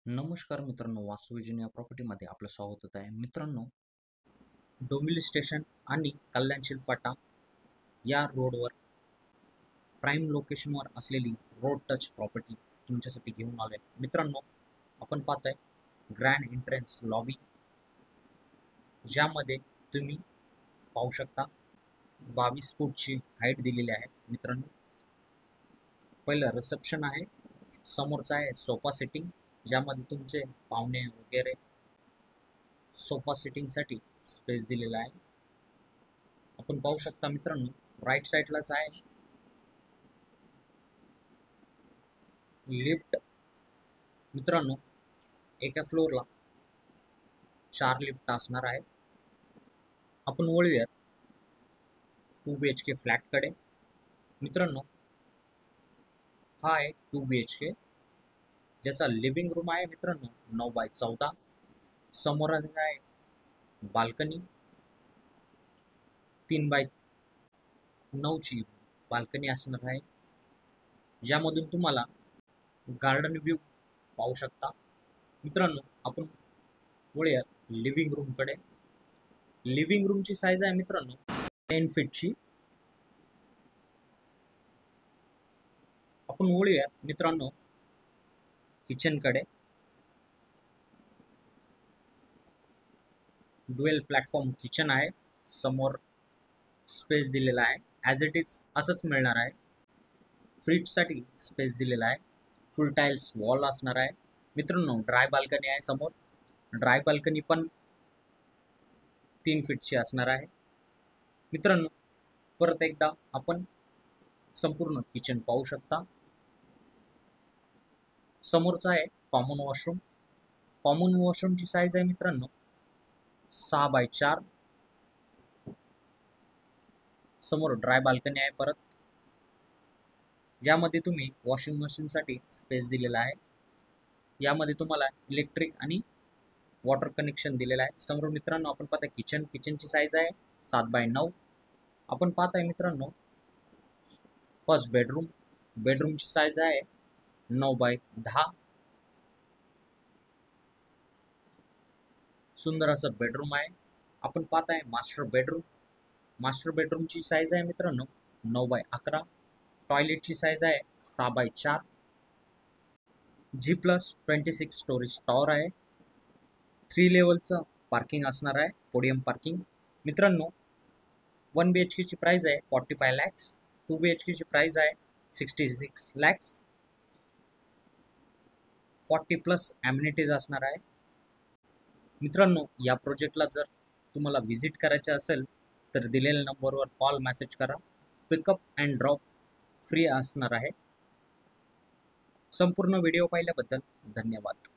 नमस्कार मित्रांनो, वास्तुविजन या प्रॉपर्टीमध्ये आपलं स्वागत होत आहे. मित्रांनो, डोंबिवली स्टेशन आणि कल्याण शिलपाटा या रोडवर प्राईम लोकेशनवर असलेली रोड टच प्रॉपर्टी तुमच्यासाठी घेऊन आलोय. मित्रांनो, आपण पाहताय ग्रँड एंट्रन्स लॉबी, ज्यामध्ये तुम्ही पाहू शकता 22 फूटची हाईट दिलेली आहे. मित्रांनो, पहिलं रिसेप्शन आहे, समोरचं आहे सोफा सिटिंग, ज्यामध्ये तुमचे पाहुणे वगैरे सोफा सिटिंगसाठी स्पेस दिलेला आहे. आपण पाहू शकता मित्रांनो, राईट साईडलाच आहे लिफ्ट. मित्रांनो, एका फ्लोअरला 4 लिफ्ट असणार आहे. आपण वळूया 2 BHK फ्लॅटकडे. मित्रांनो, हा आहे 2 BHK, ज्याचा लिव्हिंग रूम आहे मित्रांनो 9x14. समोर आहे बाल्कनी, 3x9ची बाल्कनी असणार आहे, ज्यामधून तुम्हाला गार्डन व्ह्यू पाहू शकता. मित्रांनो, आपण वळूया लिव्हिंग रूमकडे. लिव्हिंग रूमची साईज आहे मित्रांनो 10 फीटची. आपण वळूया मित्रांनो किचनकडे. ड्युएल प्लॅटफॉर्म किचन आहे, समोर स्पेस दिलेला आहे, ॲज इट इज असंच मिळणार आहे. फ्रीजसाठी स्पेस दिलेला आहे, फुल टाईल्स वॉल असणार आहे. मित्रांनो, ड्राय बाल्कनी आहे समोर. ड्राय बाल्कनी पण 3 फीटची असणार आहे. मित्रांनो, परत एकदा आपण संपूर्ण किचन पाहू शकता. समोरचा आहे कॉमन वॉशरूम. कॉमन वॉशरूमची साईज आहे मित्रांनो 6x4. समोर ड्राय बाल्कनी आहे परत, ज्यामध्ये तुम्ही वॉशिंग मशीनसाठी स्पेस दिलेला आहे. यामध्ये तुम्हाला इलेक्ट्रिक आणि वॉटर कनेक्शन दिलेलं आहे. समोर मित्रांनो आपण पाहता किचनची साईज आहे 7x9. आपण पाहताय मित्रांनो फर्स्ट बेडरूमची साईज आहे 9x10. सुंदर असं बेडरूम आहे. आपण पाहताय मास्टर बेडरूमची साईज आहे मित्रांनो 9x11. टॉयलेटची साईज आहे 6x4. G+26 स्टोरेज टॉवर आहे. 3 लेवलचं पार्किंग असणार आहे, पोडियम पार्किंग. मित्रांनो, 1 BHKची प्राइस आहे 45 lakhs. 2 BHKची प्राइस आहे 66 lakhs. 40+ ॲम्युनिटीज असणार आहे. मित्रांनो, या प्रोजेक्टला जर तुम्हाला व्हिजिट करायचे असेल तर दिलेल्या नंबरवर कॉल मेसेज करा. पिकअप अँड ड्रॉप फ्री असणार आहे. संपूर्ण व्हिडिओ पाहिल्याबद्दल धन्यवाद.